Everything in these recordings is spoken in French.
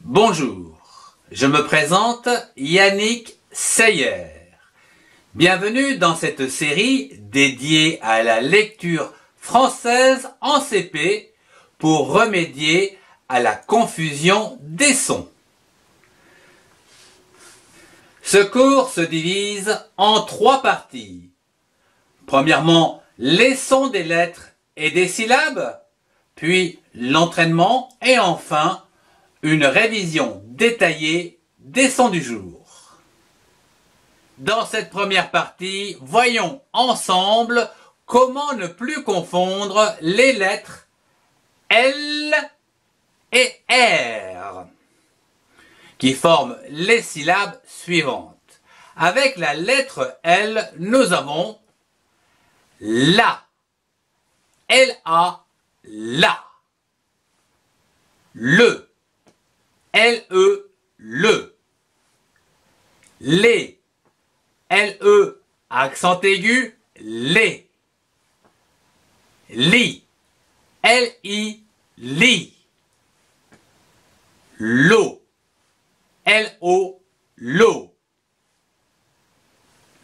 Bonjour, je me présente Yannick Seyer. Bienvenue dans cette série dédiée à la lecture française en CP pour remédier à la confusion des sons. Ce cours se divise en 3 parties. Premièrement, les sons des lettres et des syllabes, puis l'entraînement et enfin une révision détaillée des sons du jour. Dans cette première partie, voyons ensemble comment ne plus confondre les lettres L et R qui forment les syllabes suivantes. Avec la lettre L, nous avons la, L-A, la, le, L-E, le, les, L-E, accent aigu, les, li, L-I, li, l'eau, L-O, l'eau,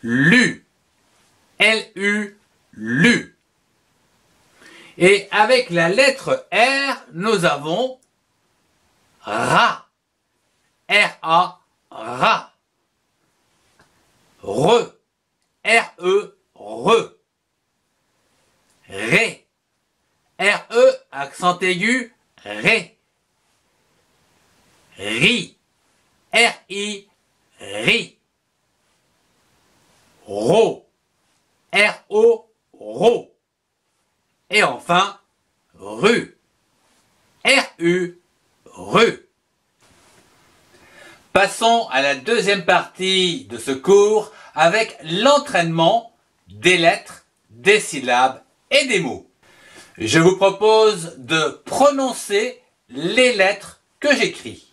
lu, L-U, lu. Et avec la lettre R, nous avons ra, R-A, ra, re, R-E, re, ré, R-E, accent aigu, ré, ri, R-I, ri, ro, R-O, ro, et enfin, ru, R-U, ru. Passons à la deuxième partie de ce cours avec l'entraînement des lettres, des syllabes et des mots. Je vous propose de prononcer les lettres que j'écris.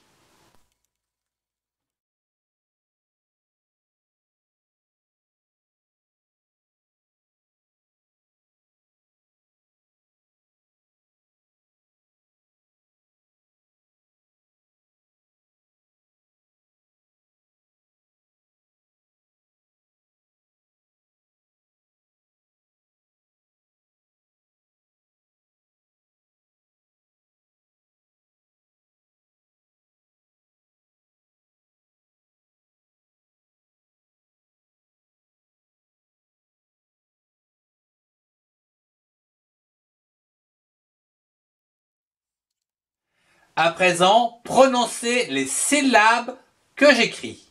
À présent, prononcez les syllabes que j'écris.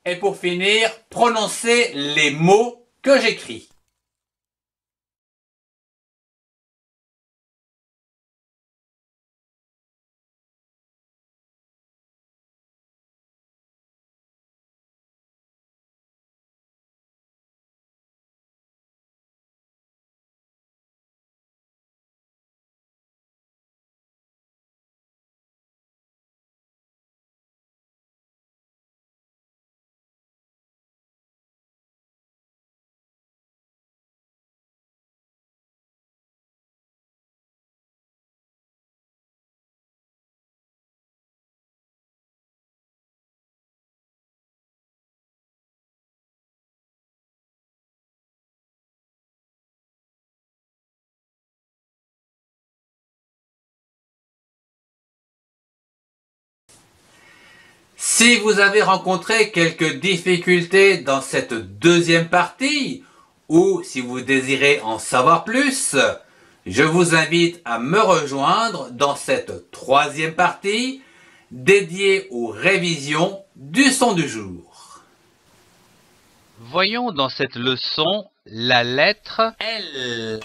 Et pour finir, prononcez les mots que j'écris. Si vous avez rencontré quelques difficultés dans cette deuxième partie, ou si vous désirez en savoir plus, je vous invite à me rejoindre dans cette troisième partie dédiée aux révisions du son du jour. Voyons dans cette leçon la lettre L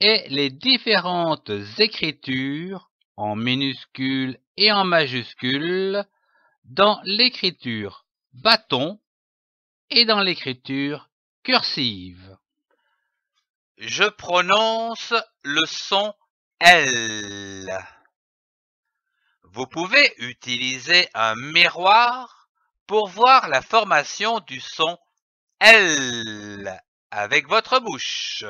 et les différentes écritures en minuscules et en majuscules dans l'écriture bâton et dans l'écriture cursive. Je prononce le son L. Vous pouvez utiliser un miroir pour voir la formation du son L avec votre bouche.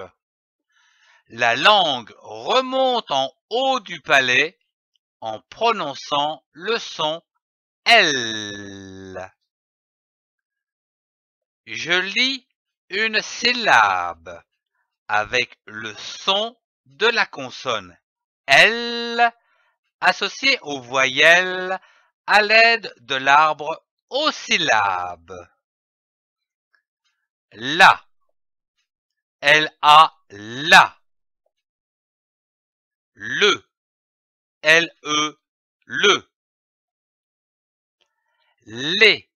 La langue remonte en haut du palais en prononçant le son L. Je lis une syllabe avec le son de la consonne L associé aux voyelles à l'aide de l'arbre aux syllabes. La, L-A, la. Le, L-E, le. Les,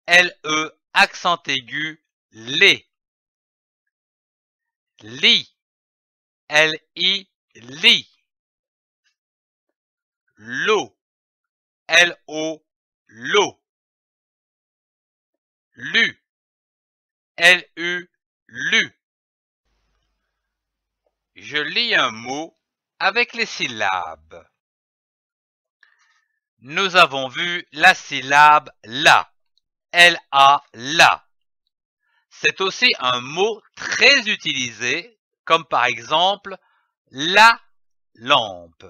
L-E, accent aigu, les. Li, L-I, li. L'eau, L-O, l'eau. Lu, L-U, lu. Je lis un mot avec les syllabes. Nous avons vu la syllabe la, L-A, la. C'est aussi un mot très utilisé, comme par exemple la lampe.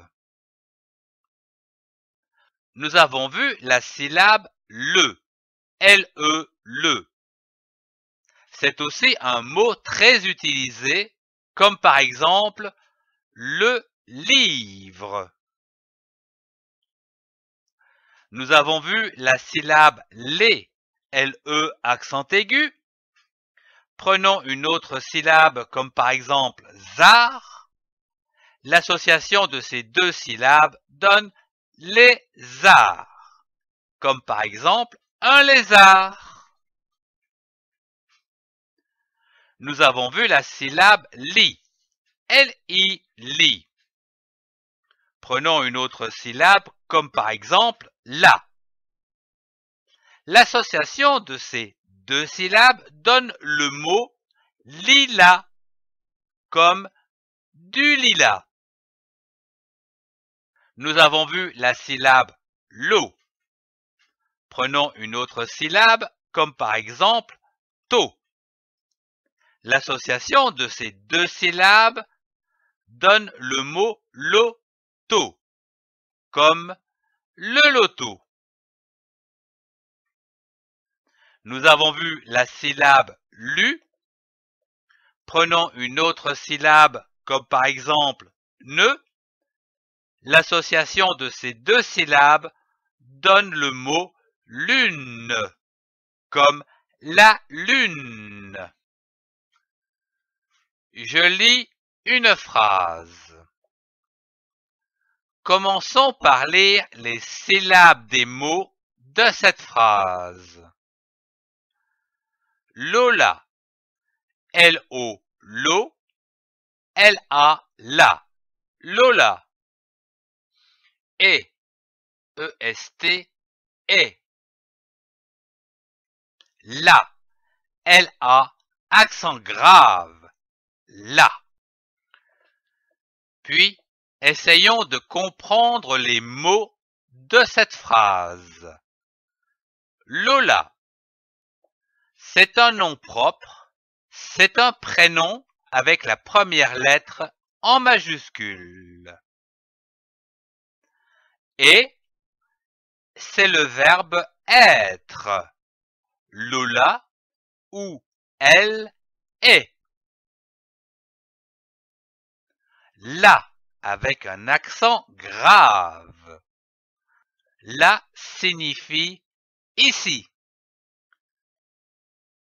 Nous avons vu la syllabe le, L-E, le. C'est aussi un mot très utilisé, comme par exemple le livre. Nous avons vu la syllabe les, L-E, accent aigu. Prenons une autre syllabe comme par exemple zar. L'association de ces deux syllabes donne lézard, comme par exemple un lézard. Nous avons vu la syllabe li, L-I, li. Prenons une autre syllabe comme par exemple la. L'association de ces deux syllabes donne le mot lilas, comme du lilas. Nous avons vu la syllabe lo. Prenons une autre syllabe comme par exemple to. L'association de ces deux syllabes donne le mot loto, comme le loto. Nous avons vu la syllabe lu. Prenons une autre syllabe comme par exemple ne. L'association de ces deux syllabes donne le mot lune, comme la lune. Je lis une phrase. Commençons par lire les syllabes des mots de cette phrase. Lola, L-O, lo, L-A, la, Lola. Et, E-S-T, et. La, L-A, accent grave, la. Puis, essayons de comprendre les mots de cette phrase. Lola, c'est un nom propre, c'est un prénom avec la première lettre en majuscule. Et, c'est le verbe être. Lola ou elle est. La avec un accent grave. La signifie ici.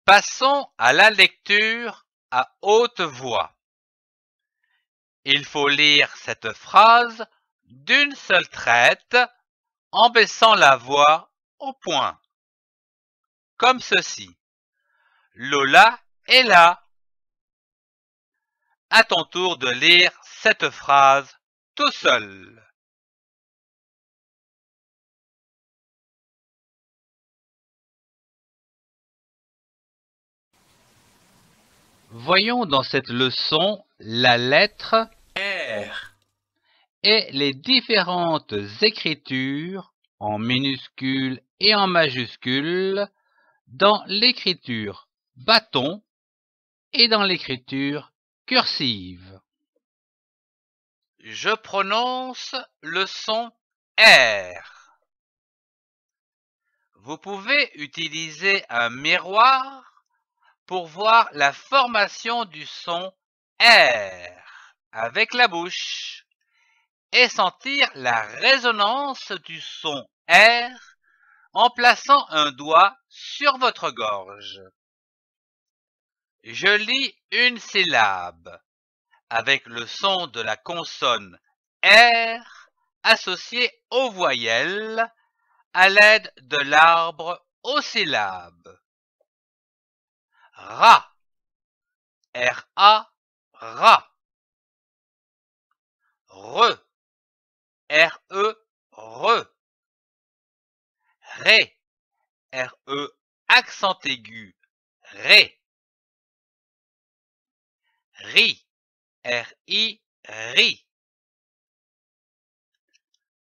Passons à la lecture à haute voix. Il faut lire cette phrase d'une seule traite en baissant la voix au point. Comme ceci. Lola est là. À ton tour de lire cette phrase tout seul. Voyons dans cette leçon la lettre R, et les différentes écritures en minuscules et en majuscules dans l'écriture bâton et dans l'écriture cursive. Je prononce le son R. Vous pouvez utiliser un miroir pour voir la formation du son R avec la bouche et sentir la résonance du son R en plaçant un doigt sur votre gorge. Je lis une syllabe avec le son de la consonne R associé aux voyelles à l'aide de l'arbre aux syllabes. Ra, R-A, ra. Re, R-E, re. Ré, R-E, accent aigu, ré. Ri, R-I, ri.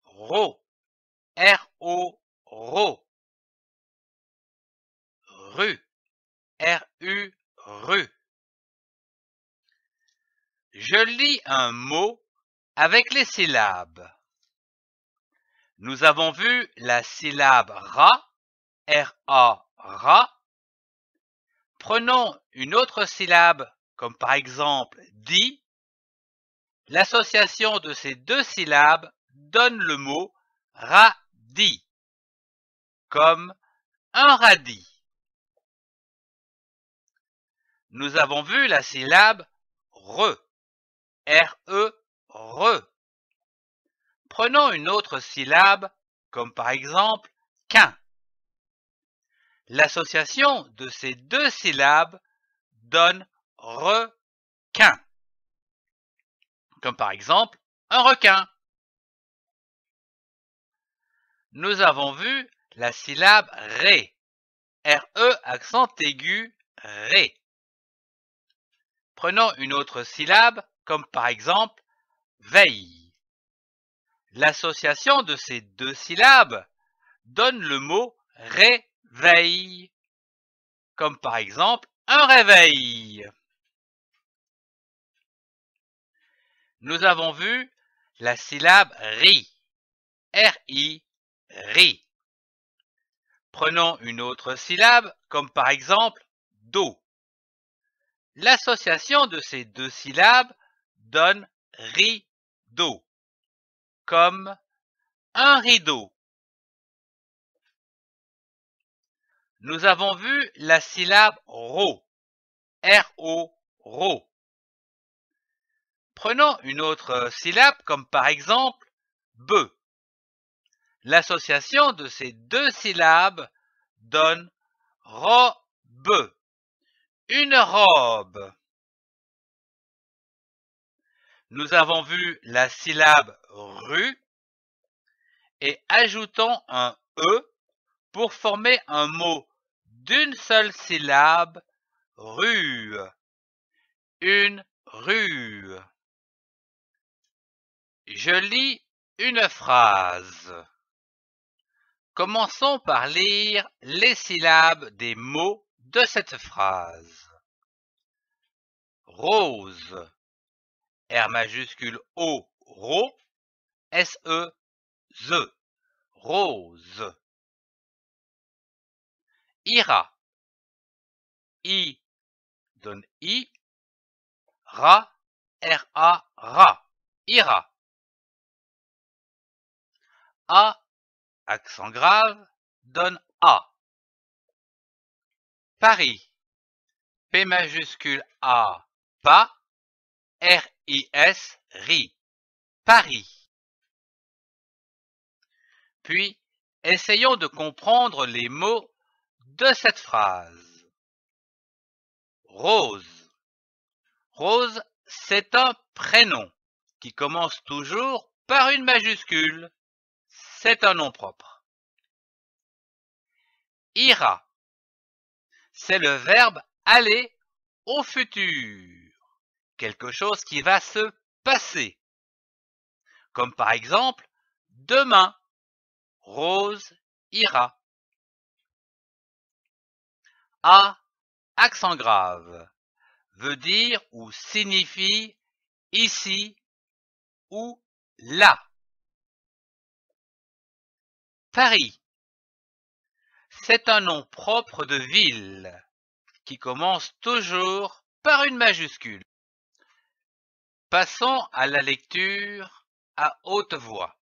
Ro, R-O, ro. Ru, R-U, ru. Je lis un mot avec les syllabes. Nous avons vu la syllabe ra, R-A, ra. Prenons une autre syllabe, comme par exemple di. L'association de ces deux syllabes donne le mot radis, comme un radis. Nous avons vu la syllabe re, R-E, re. Prenons une autre syllabe, comme par exemple qu'un. L'association de ces deux syllabes donne requin, comme par exemple un requin. Nous avons vu la syllabe ré, R-E accent aigu, ré. Prenons une autre syllabe, comme par exemple veille. L'association de ces deux syllabes donne le mot réveil, comme par exemple un réveil. Nous avons vu la syllabe ri, R-I, ri. Prenons une autre syllabe, comme par exemple do. L'association de ces deux syllabes donne rideau, comme un rideau. Nous avons vu la syllabe ro, R-O, ro. Prenons une autre syllabe comme par exemple be. L'association de ces deux syllabes donne robe, une robe. Nous avons vu la syllabe ru et ajoutons un e pour former un mot d'une seule syllabe, rue, une rue. Je lis une phrase. Commençons par lire les syllabes des mots de cette phrase. Rose, R majuscule O, ro, S-E, ze, rose. Ira, I donne I, ra, R-A, ra, ira. A, accent grave, donne A. Paris. P majuscule A, pas. R-I-S, ri. Paris. Puis, essayons de comprendre les mots de cette phrase. Rose. Rose, c'est un prénom qui commence toujours par une majuscule. C'est un nom propre. Ira. C'est le verbe aller au futur. Quelque chose qui va se passer. Comme par exemple, demain, Rose ira. A, accent grave, veut dire ou signifie ici ou là. Paris. C'est un nom propre de ville qui commence toujours par une majuscule. Passons à la lecture à haute voix.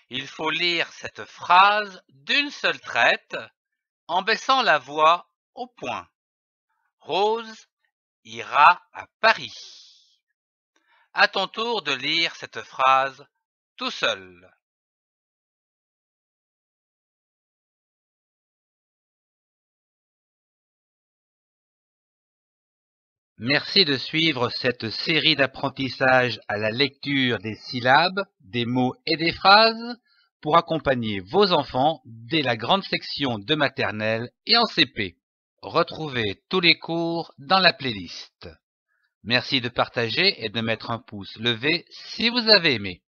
Il faut lire cette phrase d'une seule traite en baissant la voix au point. Rose ira à Paris. À ton tour de lire cette phrase tout seul. Merci de suivre cette série d'apprentissage à la lecture des syllabes, des mots et des phrases pour accompagner vos enfants dès la grande section de maternelle et en CP. Retrouvez tous les cours dans la playlist. Merci de partager et de mettre un pouce levé si vous avez aimé.